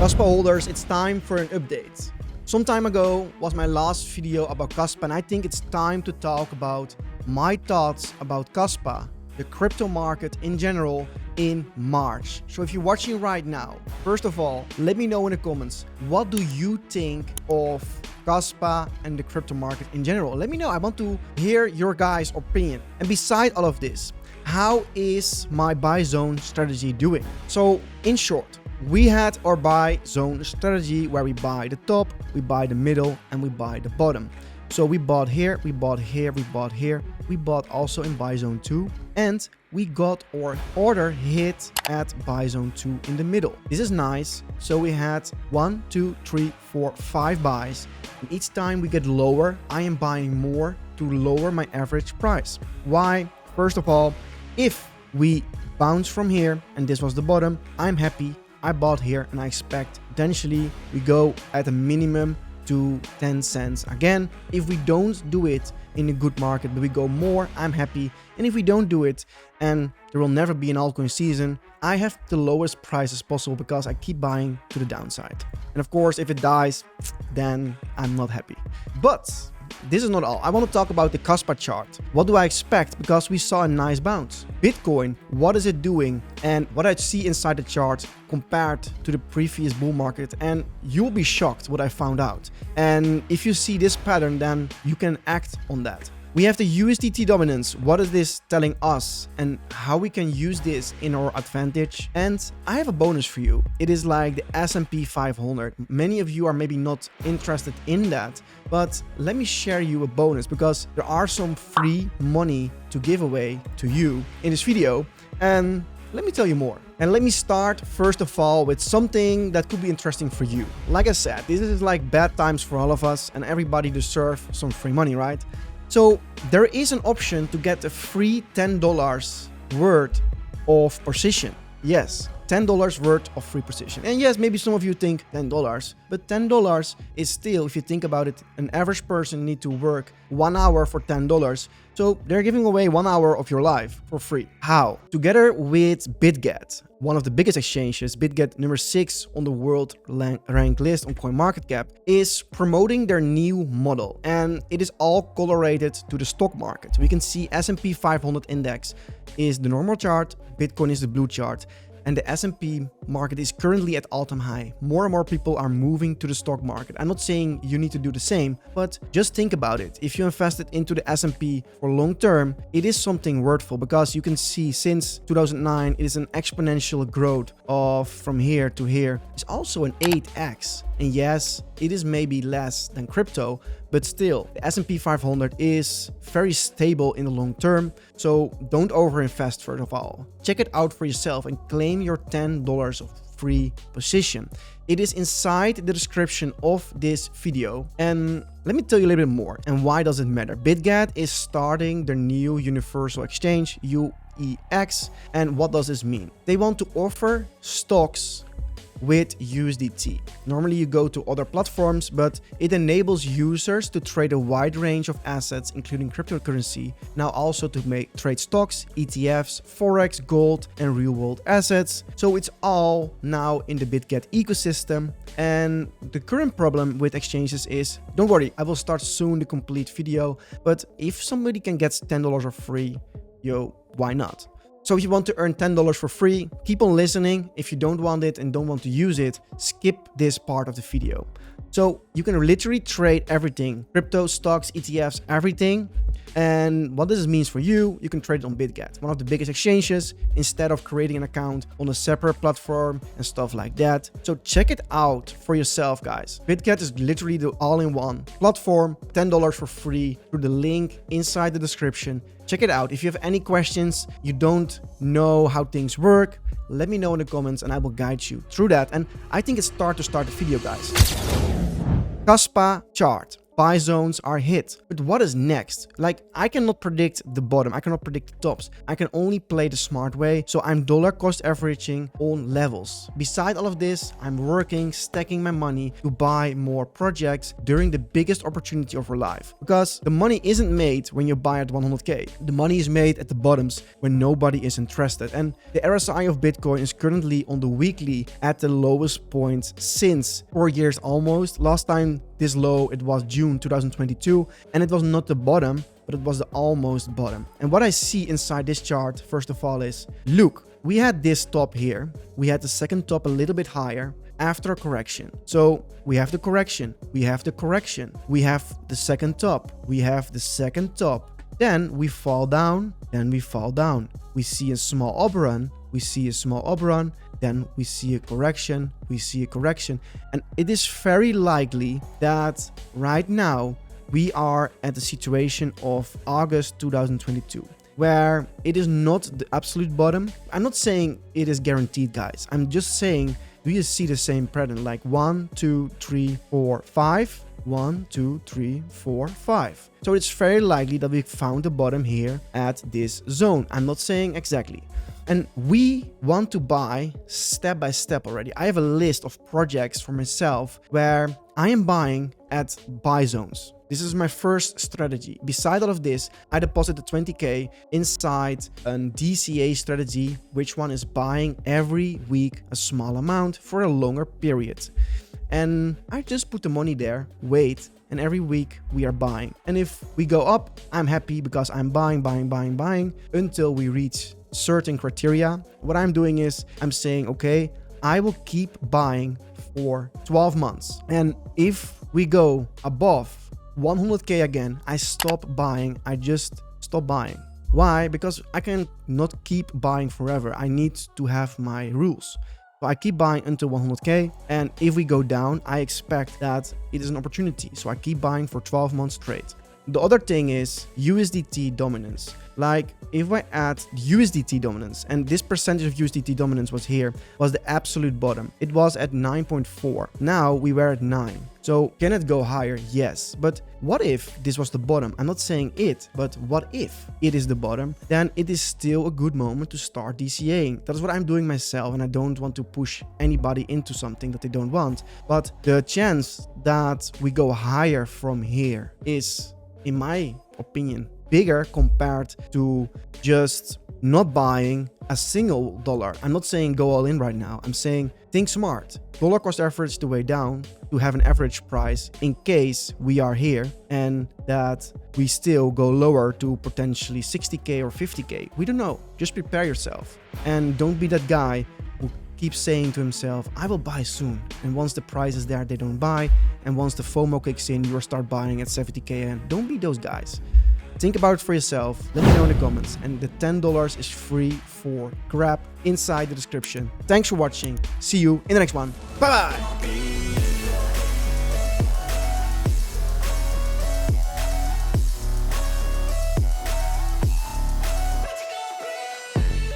Kaspa holders, it's time for an update. Some time ago was my last video about Kaspa, and I think it's time to talk about my thoughts about Kaspa, the crypto market in general, in March. So if you're watching right now, first of all, let me know in the comments, what do you think of Kaspa and the crypto market in general? Let me know. I want to hear your guys' opinion. And beside all of this, how is my buy zone strategy doing? So in short, we had our buy zone strategy where we buy the top, we buy the middle, and we buy the bottom. So we bought here, we bought here, we bought here, we bought also in buy zone 2, and we got our order hit at buy zone 2 in the middle. This is nice. So we had 1, 2, 3, 4, 5 buys. And each time we get lower, I am buying more to lower my average price. Why? First of all, if we bounce from here and this was the bottom, I'm happy. I bought here and I expect potentially we go at a minimum to 10 cents again. If we don't do it in a good market, but we go more, I'm happy. And if we don't do it and there will never be an altcoin season, I have the lowest prices possible because I keep buying to the downside. And of course, if it dies, then I'm not happy. But this is not all. I want to talk about the Kaspa chart. What do I expect? Because we saw a nice bounce. Bitcoin, what is it doing? And what I see inside the chart compared to the previous bull market. And you'll be shocked what I found out. And if you see this pattern, then you can act on that. We have the USDT dominance. What is this telling us and how we can use this in our advantage? And I have a bonus for you. It is like the S&P 500. Many of you are maybe not interested in that, but let me share you a bonus because there are some free money to give away to you in this video. And let me tell you more. And let me start first of all with something that could be interesting for you. Like I said, this is like bad times for all of us and everybody deserves some free money, right? So there is an option to get a free $10 worth of position. Yes, $10 worth of free position. And yes, maybe some of you think $10, but $10 is still, if you think about it, an average person need to work 1 hour for $10. So they're giving away 1 hour of your life for free. How? Together with Bitget, one of the biggest exchanges, Bitget number 6 on the world ranked list on CoinMarketCap, is promoting their new model. And it is all correlated to the stock market. We can see S&P 500 index is the normal chart, Bitcoin is the blue chart. And the S&P market is currently at all-time high. More and more people are moving to the stock market. I'm not saying you need to do the same, but just think about it. If you invested into the S&P for long term, it is something worthful because you can see since 2009, it is an exponential growth of from here to here. It's also an 8x. And yes, it is maybe less than crypto, but still, the S&P 500 is very stable in the long term. So don't overinvest first of all. Check it out for yourself and claim your $10 of free position. It is inside the description of this video. And let me tell you a little bit more. And why does it matter? Bitget is starting their new universal exchange, UEX. And what does this mean? They want to offer stocks with USDT. Normally you go to other platforms, but it enables users to trade a wide range of assets, including cryptocurrency, now also to trade stocks, ETFs, Forex, gold, and real-world assets. So it's all now in the Bitget ecosystem. And the current problem with exchanges is, don't worry, I will start soon the complete video, but if somebody can get $10 for free, why not? So if you want to earn $10 for free, keep on listening. If you don't want it and don't want to use it, skip this part of the video. So you can literally trade everything, crypto, stocks, ETFs, everything. And what this means for you, you can trade it on Bitget, one of the biggest exchanges, instead of creating an account on a separate platform and stuff like that. So check it out for yourself, guys. Bitget is literally the all-in-one platform, $10 for free through the link inside the description. Check it out. If you have any questions, you don't know how things work, let me know in the comments and I will guide you through that. And I think it's time to start the video, guys. Kaspa chart. buy zones are hit. But what is next? Like, I cannot predict the bottom. I cannot predict the tops. I can only play the smart way. So I'm dollar cost averaging on levels. Beside all of this, I'm working, stacking my money to buy more projects during the biggest opportunity of our life. Because the money isn't made when you buy at 100K. The money is made at the bottoms when nobody is interested. And the RSI of Bitcoin is currently on the weekly at the lowest point since 4 years almost. Last time this low, it was June 2022, and it was not the bottom, but it was the almost bottom. And what I see inside this chart, first of all, is look, we had this top here. We had the second top a little bit higher after a correction. So we have the correction, we have the correction, we have the second top, we have the second top. Then we fall down, then we fall down. We see a small up run, we see a small up run, then we see a correction, we see a correction. And it is very likely that right now we are at the situation of August 2022, where it is not the absolute bottom. I'm not saying it is guaranteed, guys. I'm just saying, do you see the same pattern? Like 1, 2, 3, 4, 5. 1, 2, 3, 4, 5. So it's very likely that we found the bottom here at this zone. I'm not saying exactly. And we want to buy step by step already. I have a list of projects for myself where I am buying at buy zones. This is my first strategy. Beside all of this, I deposited 20K inside a DCA strategy, which one is buying every week a small amount for a longer period. And I just put the money there, wait, and every week we are buying. And if we go up, I'm happy because I'm buying until we reach certain criteria. What I'm doing is I'm saying, okay, I will keep buying for 12 months. And if we go above 100K again, I stop buying. I just stop buying. Why? Because I can not keep buying forever. I need to have my rules. So I keep buying until 100K, and if we go down, I expect that it is an opportunity. So I keep buying for 12 months straight. The other thing is USDT dominance. Like if I add USDT dominance, and this percentage of USDT dominance was here, was the absolute bottom. It was at 9.4. Now we were at 9. So can it go higher? Yes. But what if this was the bottom? I'm not saying it, but what if it is the bottom? Then it is still a good moment to start DCAing. That is what I'm doing myself, and I don't want to push anybody into something that they don't want. But the chance that we go higher from here is, in my opinion, bigger compared to just not buying a single dollar. I'm not saying go all in right now. I'm saying think smart. Dollar cost average the way down to have an average price in case we are here and that we still go lower to potentially 60K or 50K. We don't know. Just prepare yourself. And don't be that guy who keeps saying to himself, I will buy soon. And once the price is there, they don't buy. And once the FOMO kicks in, you start buying at 70K. And don't be those guys. Think about it for yourself. Let me know in the comments. And the $10 is free for grab inside the description. Thanks for watching. See you in the next one. Bye bye.